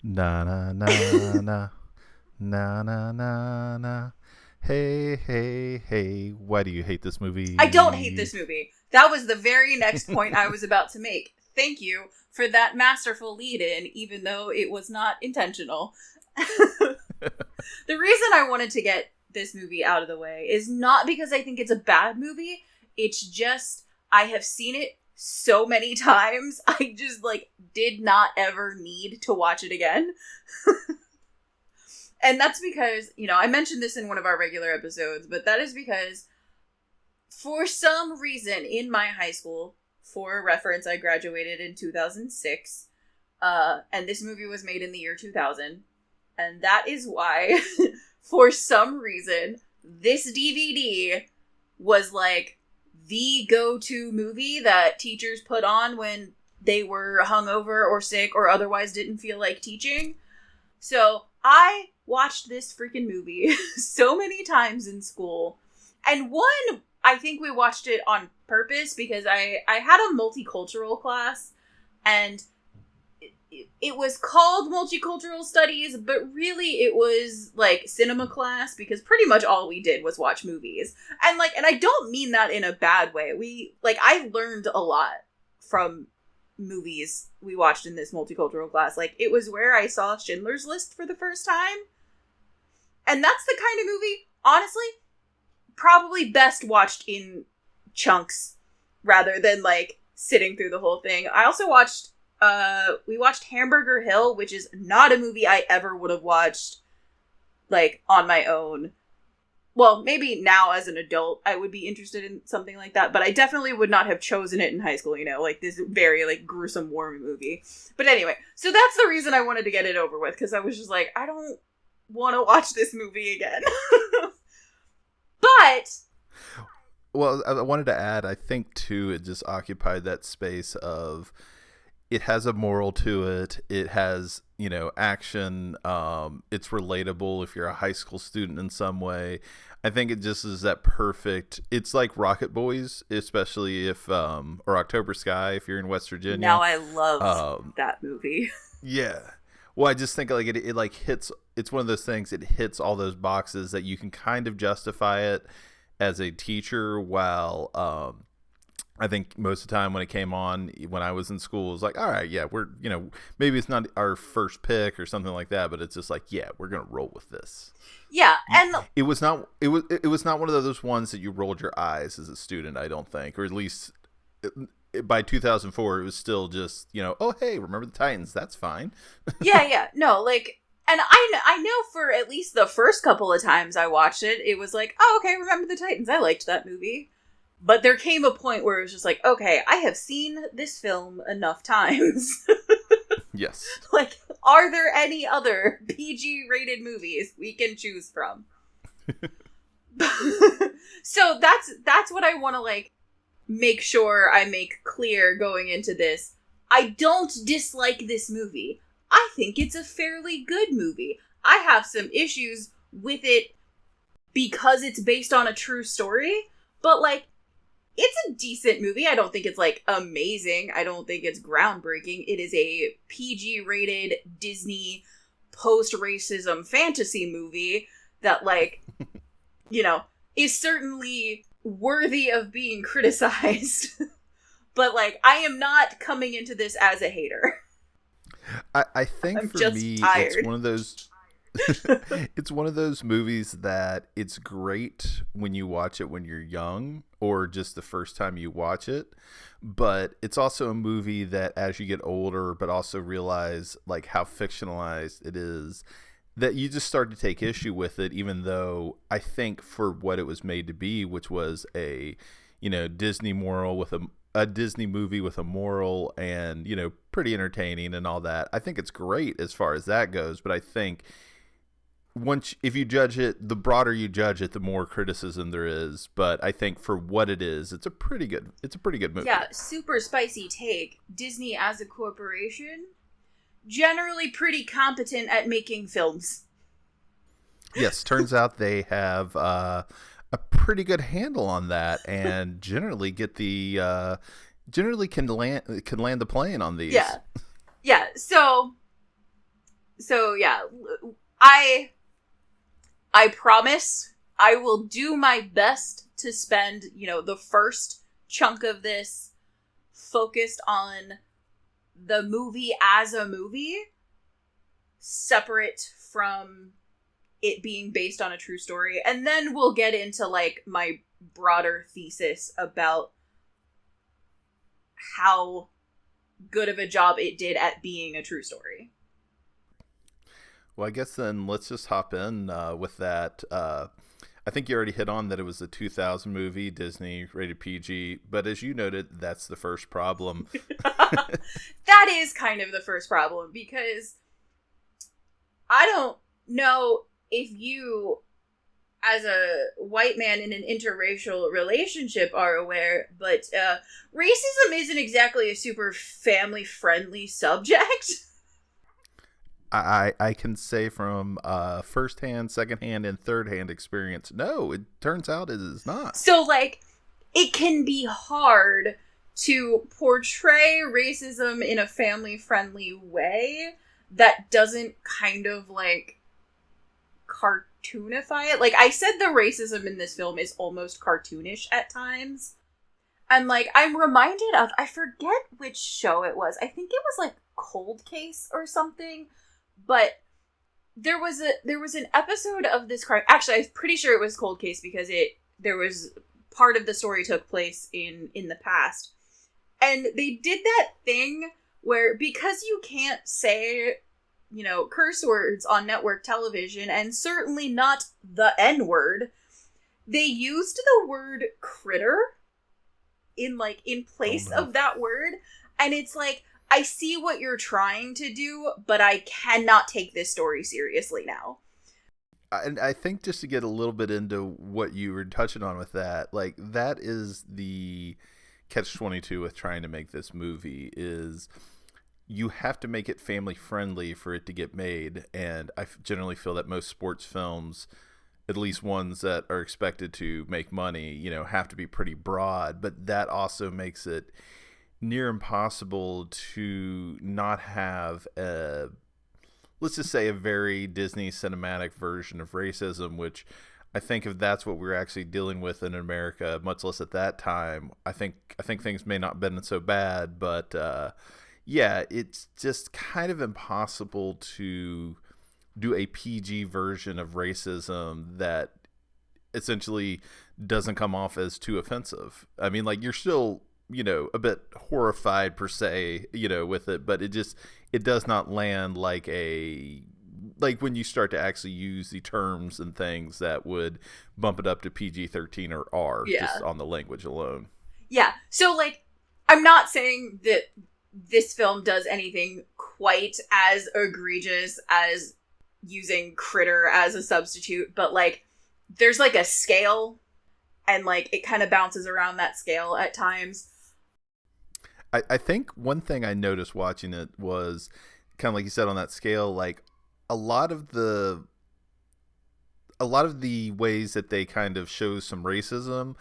Na na na na na na na na. Hey hey hey! Why do you hate this I don't hate movie? this movie. That was the very next point I was about to make. Thank you for that masterful lead in, even though it was not intentional. The reason I wanted to get this movie out of the way is not because I think it's a bad movie. It's just I have seen it so many times. I just did not ever need to watch it again. And that's because, I mentioned this in one of our regular episodes, but that is because for some reason in my high school, for reference, I graduated in 2006, and this movie was made in the year 2000. And that is why, for some reason, this DVD was the go-to movie that teachers put on when they were hungover or sick or otherwise didn't feel like teaching. So I watched this freaking movie so many times in school. And one, I think we watched it on purpose because I had a multicultural class, and it was called multicultural studies, but really it was cinema class, because pretty much all we did was watch movies. And I don't mean that in a bad way. I learned a lot from movies we watched in this multicultural class. It was where I saw Schindler's List for the first time. And that's the kind of movie, honestly, probably best watched in chunks rather than sitting through the whole thing. I also watched we watched Hamburger Hill, which is not a movie I ever would have watched on my own. Well, maybe now as an adult I would be interested in something like that, but I definitely would not have chosen it in high school, this very gruesome war movie. But anyway, so that's the reason I wanted to get it over with, because I was just I don't want to watch this movie again. But Well, I wanted to add, I think too, it just occupied that space of it has a moral to it. It has, action. It's relatable if you're a high school student in some way. I think it just is that perfect. It's like Rocket Boys, especially if, or October Sky if you're in West now Virginia. I love Um, that movie. yeah. Well, I just think it hits. It's one of those things. It hits all those boxes that you can kind of justify it as a teacher, while I think most of the time when it came on when I was in school, it was all right, yeah, we're, maybe it's not our first pick or something like that, but it's just yeah, we're going to roll with this. Yeah, and It was not one of those ones that you rolled your eyes as a student, I don't think, or at least by 2004, it was still just, oh, hey, remember the Titans? That's fine. yeah, no, and I know for at least the first couple of times I watched it, it was oh, okay, Remember the Titans, I liked that movie. But there came a point where it was just okay, I have seen this film enough times. Yes. Are there any other PG-rated movies we can choose from? So that's what I want to make sure I make clear going into this. I don't dislike this movie. I think it's a fairly good movie. I have some issues with it because it's based on a true story, but it's a decent movie. I don't think it's amazing. I don't think it's groundbreaking. It is a PG-rated Disney post-racism fantasy movie that is certainly worthy of being criticized. But I am not coming into this as a hater. I think I'm for just me, tired. it's one of those. It's one of those movies that it's great when you watch it when you're young or just the first time you watch it, but it's also a movie that as you get older but also realize how fictionalized it is, that you just start to take issue with it, even though I think for what it was made to be, which was a Disney moral with a Disney movie with a moral and pretty entertaining and all that, I think it's great as far as that goes. But I think if you judge it, the broader you judge it, the more criticism there is. But I think for what it is, it's a pretty good movie. Yeah, super spicy take. Disney as a corporation, generally pretty competent at making films. Yes, turns out they have a pretty good handle on that, and generally can land the plane on these. Yeah. So So yeah, I promise I will do my best to spend, the first chunk of this focused on the movie as a movie, separate from it being based on a true story. And then we'll get into, like, my broader thesis about how good of a job it did at being a true story. Well, I guess then let's just hop in with that. I think you already hit on that it was a 2000 movie, Disney, rated PG. But as you noted, that's the first problem. That is kind of the first problem, because I don't know if you, as a white man in an interracial relationship, are aware, but racism isn't exactly a super family-friendly subject. I can say from first-hand, second-hand, and third-hand experience, no, it turns out it is not. So, like, it can be hard to portray racism in a family-friendly way that doesn't kind of, like, cartoonify it. Like, I said the racism in this film is almost cartoonish at times. And, like, I'm reminded of, I forget which show it was. I think it was, like, Cold Case or something. But there was an episode of this crime. Actually, I'm pretty sure it was Cold Case, because there was part of the story took place in the past. And they did that thing where, because you can't say, curse words on network television, and certainly not the N-word, they used the word critter in place of that word. And it's like, I see what you're trying to do, but I cannot take this story seriously now. And I think, just to get a little bit into what you were touching on with that, like, that is the catch-22 with trying to make this movie, is you have to make it family friendly for it to get made. And I generally feel that most sports films, at least ones that are expected to make money, have to be pretty broad. But that also makes it near impossible to not have let's just say, a very Disney cinematic version of racism, which I think if that's what we're actually dealing with in America, much less at that time, I think things may not have been so bad. But yeah, it's just kind of impossible to do a PG version of racism that essentially doesn't come off as too offensive. I mean, like, you're still, a bit horrified per se, with it, but it does not land like when you start to actually use the terms and things that would bump it up to PG-13 or R, just on the language alone. Yeah. So, like, I'm not saying that this film does anything quite as egregious as using critter as a substitute, but, like, there's, like, a scale, and, like, it kind of bounces around that scale at times. I think one thing I noticed watching it was, kind of like you said, on that scale, like, a lot of the ways that they kind of show some racism,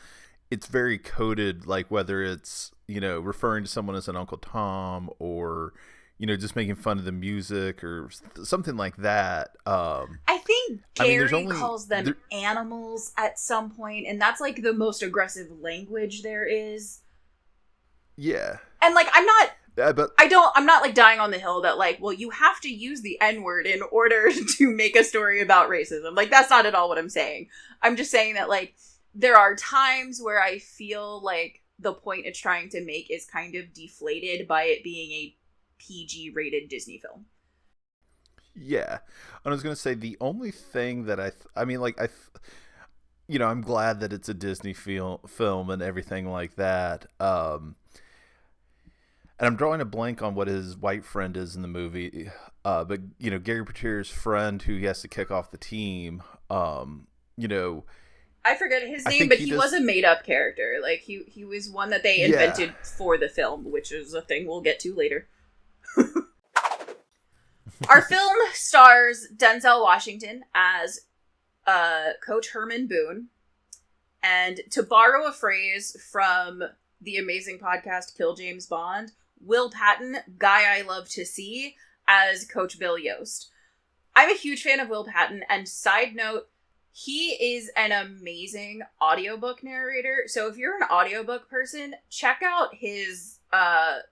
it's very coded, like, whether it's, referring to someone as an Uncle Tom, or, just making fun of the music or something like that. I think Gary calls them animals at some point, and that's, like, the most aggressive language there is. Yeah. And, like, I'm not but I'm not, like, dying on the hill that, like, well, you have to use the N-word in order to make a story about racism. Like, that's not at all what I'm saying. I'm just saying that, like, there are times where I feel like the point it's trying to make is kind of deflated by it being a PG-rated Disney film. Yeah. I was going to say, the only thing that I'm glad that it's a Disney film and everything like that. And I'm drawing a blank on what his white friend is in the movie. But, Gary Peteur's friend who he has to kick off the team, I forget his name, but he was a made-up character. Like, he was one that they invented for the film, which is a thing we'll get to later. Our film stars Denzel Washington as Coach Herman Boone. And to borrow a phrase from the amazing podcast Kill James Bond, Will Patton, guy I love to see, as Coach Bill Yost. I'm a huge fan of Will Patton, and side note, he is an amazing audiobook narrator. So if you're an audiobook person, check out the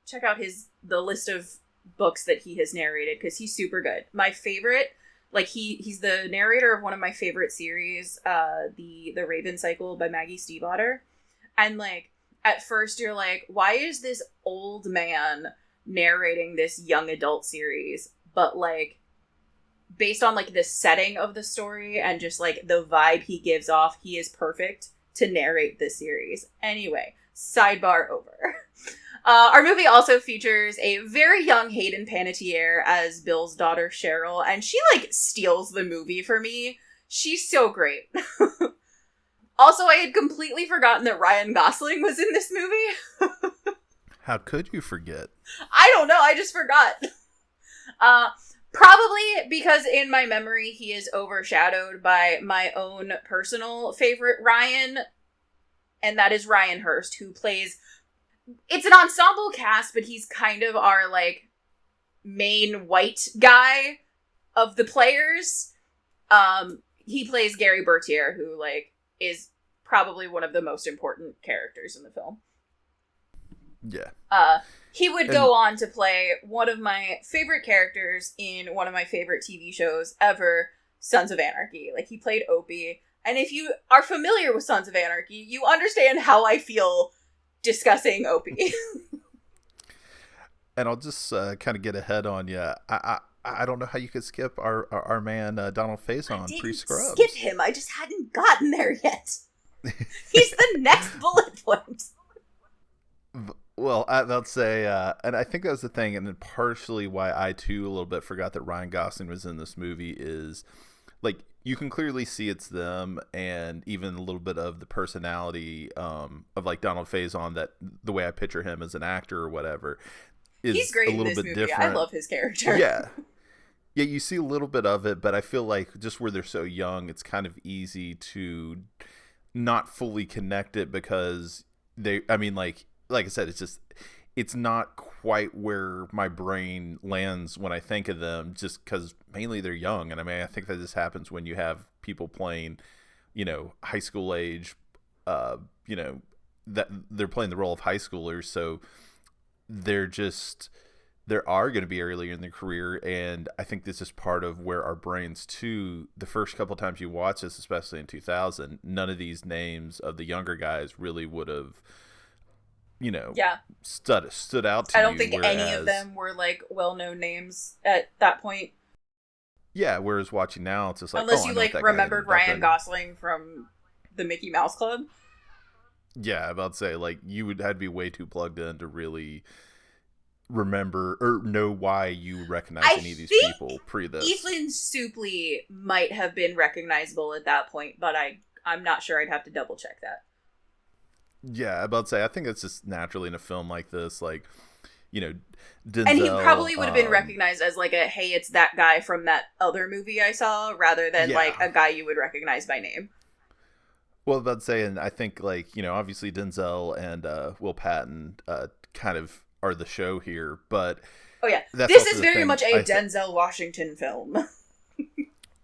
list of books that he has narrated, because he's super good. My favorite, like he's the narrator of one of my favorite series, the Raven Cycle by Maggie Stiefvater. And like at first you're like, why is this old man narrating this young adult series? But like based on like the setting of the story and just like the vibe he gives off, he is perfect to narrate this series. Anyway, sidebar over. Our movie also features a very young Hayden Panettiere as Bill's daughter Cheryl, and she like steals the movie for me. She's so great. Also, I had completely forgotten that Ryan Gosling was in this movie. How could you forget? I don't know, I just forgot. Probably because in my memory he is overshadowed by my own personal favorite Ryan, and that is Ryan Hurst, who plays... It's an ensemble cast, but he's kind of our, like, main white guy of the players. He plays Gary Bertier, who, like, is probably one of the most important characters in the film. Yeah. He would go on to play one of my favorite characters in one of my favorite TV shows ever, Sons of Anarchy. Like, he played Opie. And if you are familiar with Sons of Anarchy, you understand how I feel discussing Opie. And I'll just kind of get ahead on you. I don't know how you could skip our man Donald Faison pre-Scrubs. Skip him. I just hadn't gotten there yet. He's the next bullet point. Well, I'll say, and I think that was the thing, and then partially why I too a little bit forgot that Ryan Gosling was in this movie is, like, you can clearly see it's them, and even a little bit of the personality of like Donald Faison, that the way I picture him as an actor or whatever, is he's great a little in this bit movie. different. I love his character. Yeah. Yeah, you see a little bit of it, but I feel like just where they're so young, it's kind of easy to not fully connect it because like I said, it's not quite where my brain lands when I think of them, just because mainly they're young. And I mean, I think that this happens when you have people playing, high school age, that they're playing the role of high schoolers. So there are going to be earlier in their career. And I think this is part of where our brains too, the first couple times you watch this, especially in 2000, none of these names of the younger guys really would have, stood out to you. I don't think any of them were like well-known names at that point. Yeah, whereas watching now, it's just like, unless you like remembered Ryan Gosling from the Mickey Mouse Club. Yeah, I'm about to say, like, you would have to be way too plugged in to really remember or know why you recognize any of these people pre this. Ethan Suplee might have been recognizable at that point, but I'm not sure. I'd have to double check that. Yeah, I'm about to say, I think it's just naturally in a film like this, like, Denzel, and he probably would have been recognized as like a, hey, it's that guy from that other movie I saw, rather than like a guy you would recognize by name. Well, I'm about to say, and I think, like, obviously Denzel and Will Patton kind of are the show here, but oh yeah, this is very much a Denzel Washington film.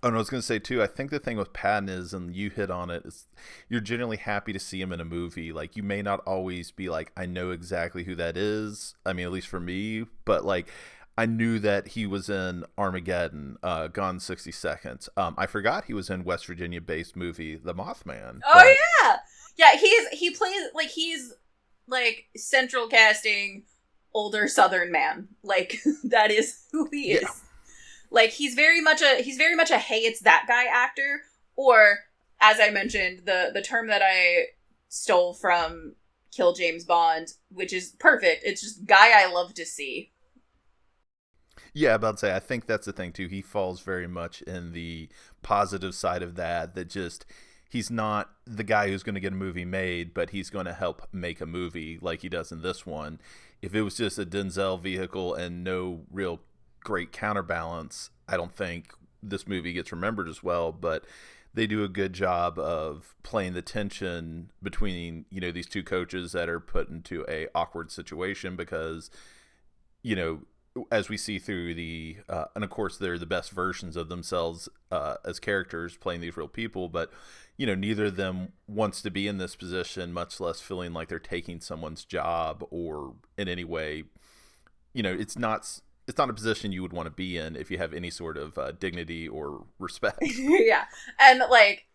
Oh, and I was going to say, too, I think the thing with Patton is, and you hit on it, is you're generally happy to see him in a movie. Like, you may not always be like, I know exactly who that is. I mean, at least for me. But, like, I knew that he was in Armageddon, Gone 60 Seconds. I forgot he was in West Virginia-based movie, The Mothman. Oh, yeah! Yeah, he plays, like, he's, like, central casting, older Southern man. Like, that is who he is. Yeah. Like, he's very much a hey, it's that guy actor, or, as I mentioned, the term that I stole from Kill James Bond, which is perfect. It's just guy I love to see. Yeah, about to say, I think that's the thing too. He falls very much in the positive side of that just he's not the guy who's going to get a movie made, but he's going to help make a movie like he does in this one. If it was just a Denzel vehicle and no real great counterbalance, I don't think this movie gets remembered as well, but they do a good job of playing the tension between, these two coaches that are put into a awkward situation because, as we see through the and of course they're the best versions of themselves as characters playing these real people, but neither of them wants to be in this position, much less feeling like they're taking someone's job or in any way, it's not a position you would want to be in if you have any sort of dignity or respect. Yeah. And like